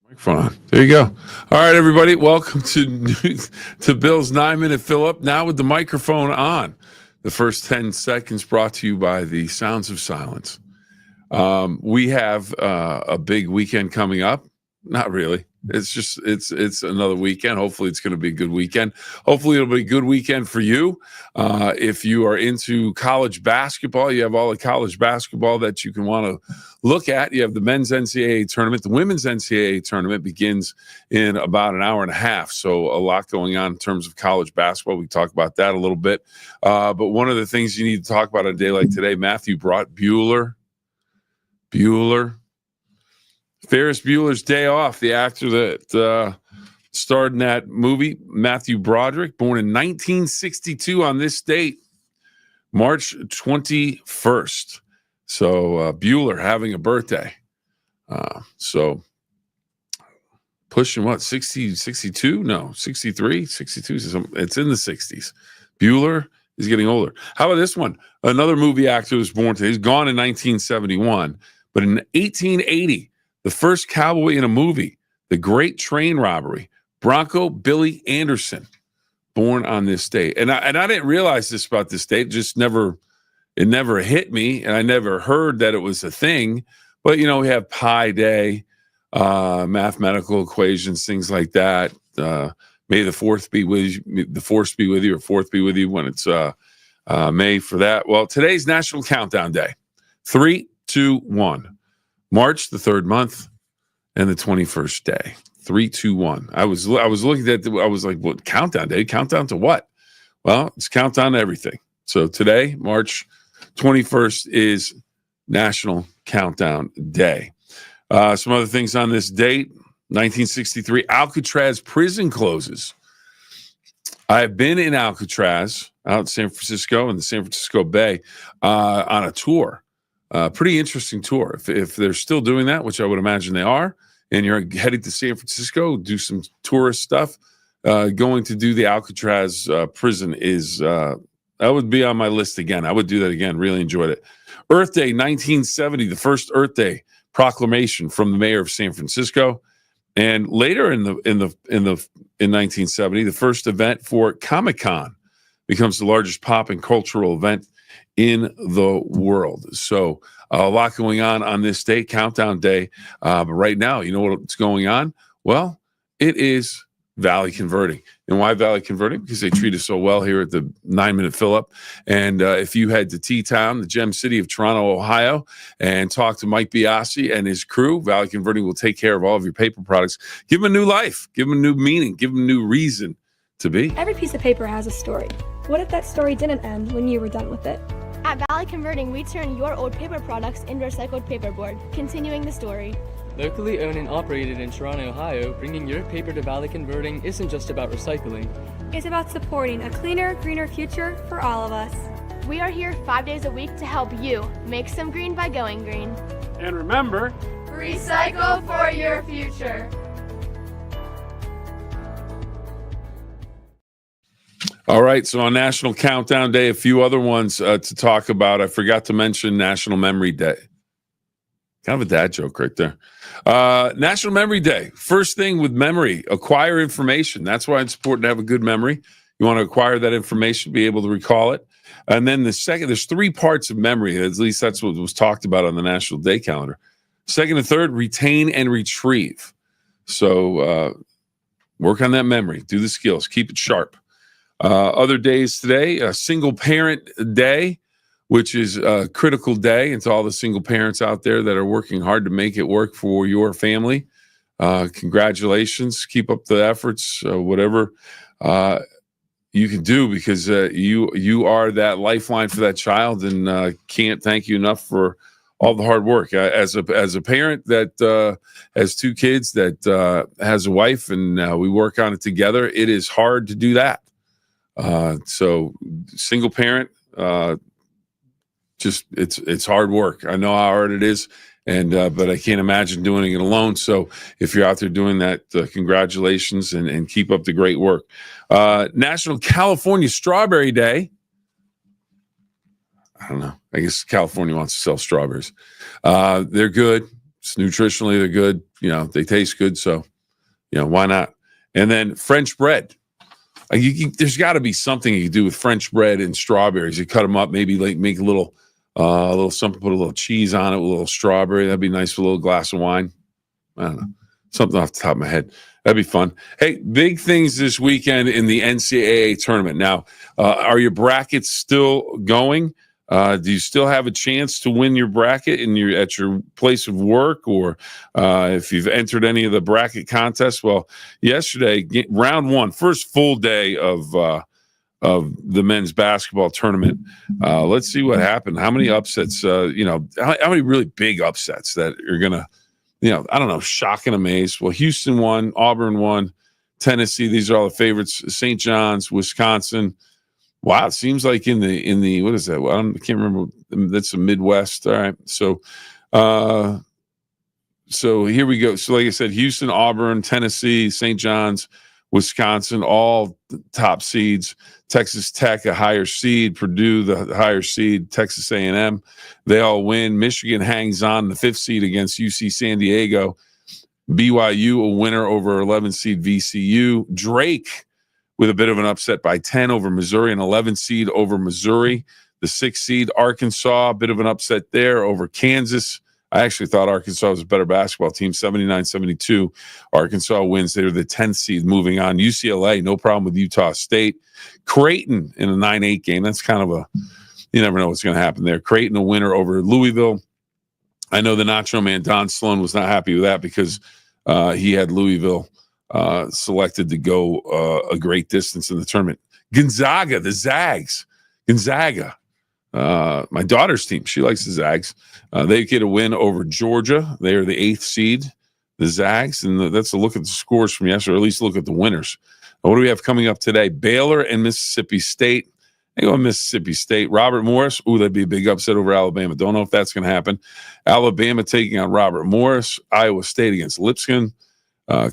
Microphone on. There you go. All right, everybody. Welcome to Bill's 9-Minute Phill-Up. Now with the microphone on. The first 10 seconds brought to you by the Sounds of Silence. We have a big weekend coming up. Not really. It's another weekend. Hopefully it's going to be a good weekend. Hopefully it'll be a good weekend for you. If you are into college basketball, you have all the college basketball that you can want to look at. You have the men's NCAA tournament. The women's NCAA tournament begins in about an hour and a half. So a lot going on in terms of college basketball. We talk about that a little bit. But one of the things you need to talk about on a day like today, Matthew brought Bueller. Ferris Bueller's Day Off, the actor that starred in that movie, Matthew Broderick, born in 1962 on this date, March 21st. So Bueller having a birthday. So pushing what, 60, 62? No, 63, 62. It's in the 60s. Bueller is getting older. How about this one? Another movie actor was born today. He's gone in 1971, but in 1880, the first cowboy in a movie, The Great Train Robbery, Bronco Billy Anderson, born on this date. And I didn't realize this about this date. It never hit me, and I never heard that it was a thing. But, we have Pi Day, mathematical equations, things like that. May the fourth be with you, the force be with you, or fourth be with you when it's May for that. Well, today's National Countdown Day. 3, 2, 1. March, the third month, and the 21st day. 3, 2, 1. I was looking at I was like, what, countdown day? Countdown to what? Well, it's countdown to everything. So today, March 21st, is National Countdown Day. Some other things on this date. 1963, Alcatraz prison closes. I've been in Alcatraz, out in San Francisco, in the San Francisco Bay, on a tour. Pretty interesting tour. If they're still doing that, which I would imagine they are, and you're heading to San Francisco, do some tourist stuff, going to do the Alcatraz prison is, that would be on my list again. I would do that again. Really enjoyed it. Earth Day, 1970, the first Earth Day proclamation from the mayor of San Francisco. And later in 1970, the first event for Comic-Con becomes the largest pop and cultural event in the world. So a lot going on this day, Countdown Day. But right now, you know what's going on? Well, it is Valley Converting. And why Valley Converting? Because they treat us so well here at the 9-Minute Phill-Up. And if you head to T-Town, the gem city of Toronto, Ohio, and talk to Mike Biasi and his crew, Valley Converting will take care of all of your paper products. Give them a new life. Give them a new meaning. Give them a new reason to be. Every piece of paper has a story. What if that story didn't end when you were done with it? At Valley Converting, we turn your old paper products into recycled paperboard, continuing the story. Locally owned and operated in Toronto, Ohio, bringing your paper to Valley Converting isn't just about recycling. It's about supporting a cleaner, greener future for all of us. We are here 5 days a week to help you make some green by going green. And remember, recycle for your future. All right, so on National Countdown Day, a few other ones to talk about. I forgot to mention National Memory Day. Kind of a dad joke right there. National Memory Day. First thing with memory, acquire information. That's why it's important to have a good memory. You want to acquire that information, be able to recall it. And then the second, there's 3 parts of memory. At least that's what was talked about on the National Day calendar. Second and third, retain and retrieve. So work on that memory. Do the skills. Keep it sharp. Other days today, a single parent day, which is a critical day. And to all the single parents out there that are working hard to make it work for your family, congratulations. Keep up the efforts, whatever you can do, because you are that lifeline for that child, and can't thank you enough for all the hard work. As a parent that has 2 kids, that has a wife, and we work on it together, it is hard to do that. So single parent, just it's hard work. I know how hard it is, and but I can't imagine doing it alone. So if you're out there doing that, congratulations, and keep up the great work. National California Strawberry Day. I don't know. I guess California wants to sell strawberries. They're good. It's nutritionally, they're good. They taste good. So, why not? And then French bread. There's got to be something you can do with French bread and strawberries. You cut them up, maybe like make a little something, put a little cheese on it, with a little strawberry. That'd be nice with a little glass of wine. I don't know. Something off the top of my head. That'd be fun. Hey, big things this weekend in the NCAA tournament. Now, are your brackets still going? Do you still have a chance to win your bracket at your place of work, or if you've entered any of the bracket contests? Well, yesterday, round one, first full day of the men's basketball tournament. Let's see what happened. How many upsets? How many really big upsets that are gonna, I don't know, shock and amaze. Well, Houston won, Auburn won, Tennessee. These are all the favorites. St. John's, Wisconsin. Wow, it seems like in the what is that? Well, I can't remember. That's the Midwest. All right, so here we go. So like I said, Houston, Auburn, Tennessee, St. John's, Wisconsin, all top seeds. Texas Tech, a higher seed. Purdue, the higher seed. Texas A&M, they all win. Michigan hangs on the 5th seed against UC San Diego. BYU, a winner over 11 seed VCU. Drake, with a bit of an upset by 10 over Missouri, an 11 seed over Missouri. The 6th seed, Arkansas, a bit of an upset there over Kansas. I actually thought Arkansas was a better basketball team, 79-72. Arkansas wins. They're the 10th seed moving on. UCLA, no problem with Utah State. Creighton in a 9-8 game. That's kind of you never know what's going to happen there. Creighton, a winner over Louisville. I know the Nacho Man, Don Sloan, was not happy with that because he had Louisville selected to go a great distance in the tournament. Gonzaga, the Zags. Gonzaga, my daughter's team. She likes the Zags. They get a win over Georgia. They are the 8th seed, the Zags. And that's a look at the scores from yesterday, or at least look at the winners. What do we have coming up today? Baylor and Mississippi State. I go Mississippi State. Robert Morris. Ooh, that'd be a big upset over Alabama. Don't know if that's going to happen. Alabama taking on Robert Morris. Iowa State against Lipscomb.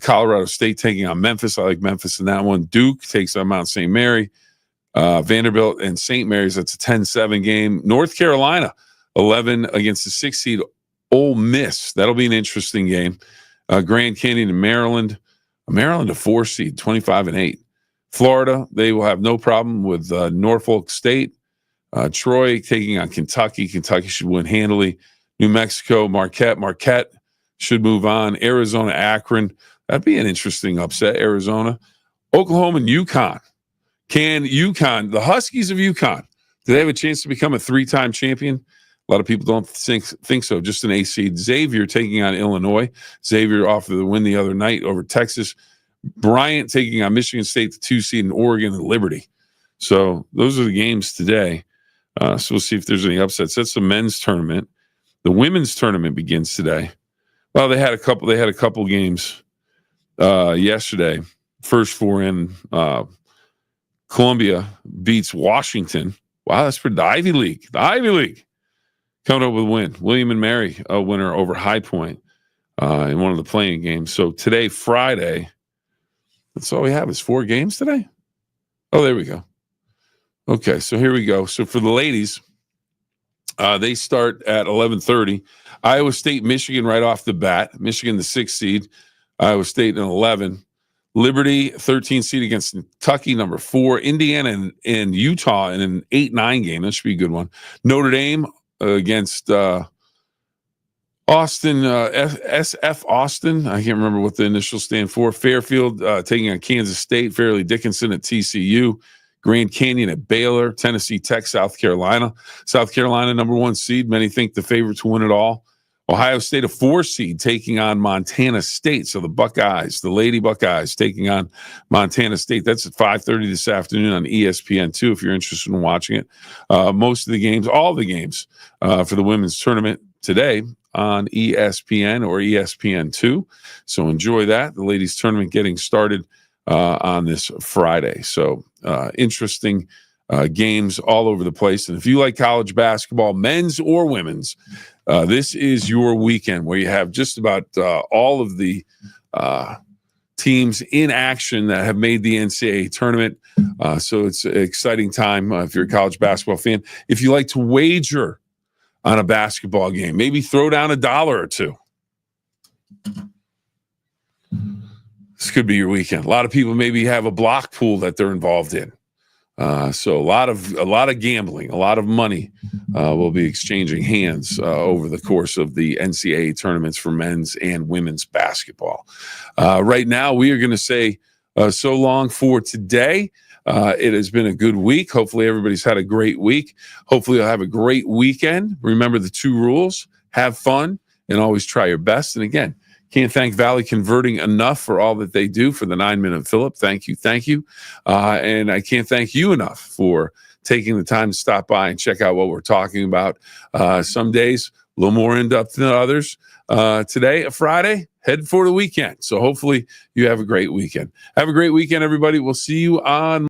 Colorado State taking on Memphis. I like Memphis in that one. Duke takes on Mount St. Mary. Vanderbilt and St. Mary's. That's a 10-7 game. North Carolina, 11 against the 6th seed Ole Miss. That'll be an interesting game. Grand Canyon and Maryland. Maryland, a 4 seed, 25-8. Florida, they will have no problem with Norfolk State. Troy taking on Kentucky. Kentucky should win handily. New Mexico, Marquette. Marquette should move on. Arizona, Akron. That'd be an interesting upset, Arizona. Oklahoma and UConn. Can UConn, the Huskies of UConn, do they have a chance to become a 3-time champion? A lot of people don't think so. Just an 8 seed. Xavier taking on Illinois. Xavier off of the win the other night over Texas. Bryant taking on Michigan State, the 2 seed, in Oregon and Liberty. So those are the games today. So we'll see if there's any upsets. That's the men's tournament. The women's tournament begins today. Well, they had a couple games yesterday. First 4 in. Columbia beats Washington. Wow, that's for the Ivy League. The Ivy League coming up with a win. William and Mary, a winner over High Point in one of the playing games. So today, Friday, that's all we have is 4 games today. Oh, there we go. Okay, so here we go. So for the ladies, they start at 11:30. Iowa State, Michigan right off the bat. Michigan, the 6th seed. Iowa State in 11. Liberty, 13 seed against Kentucky, number 4. Indiana and Utah in an 8-9 game. That should be a good one. Notre Dame against Austin, SF Austin. I can't remember what the initials stand for. Fairfield taking on Kansas State. Fairleigh Dickinson at TCU. Grand Canyon at Baylor. Tennessee Tech, South Carolina. South Carolina, number 1 seed. Many think the favorite to win it all. Ohio State, a 4 seed, taking on Montana State. So the Buckeyes, the Lady Buckeyes, taking on Montana State. That's at 5:30 this afternoon on ESPN2 if you're interested in watching it. Most of the games, all the games for the women's tournament today on ESPN or ESPN2. So enjoy that. The ladies' tournament getting started on this Friday. So interesting games all over the place. And if you like college basketball, men's or women's, this is your weekend where you have just about all of the teams in action that have made the NCAA tournament. So it's an exciting time if you're a college basketball fan. If you like to wager on a basketball game, maybe throw down $1 or $2. This could be your weekend. A lot of people maybe have a block pool that they're involved in. So a lot of gambling, a lot of money will be exchanging hands over the course of the NCAA tournaments for men's and women's basketball. Right now, we are going to say so long for today. It has been a good week. Hopefully, everybody's had a great week. Hopefully, you'll have a great weekend. Remember the 2 rules: have fun and always try your best. And again, can't thank Valley Converting enough for all that they do for the 9-Minute Phill-Up. Thank you. And I can't thank you enough for taking the time to stop by and check out what we're talking about. Some days, a little more in-depth than others. Today, a Friday, head for the weekend. So hopefully you have a great weekend. Have a great weekend, everybody. We'll see you on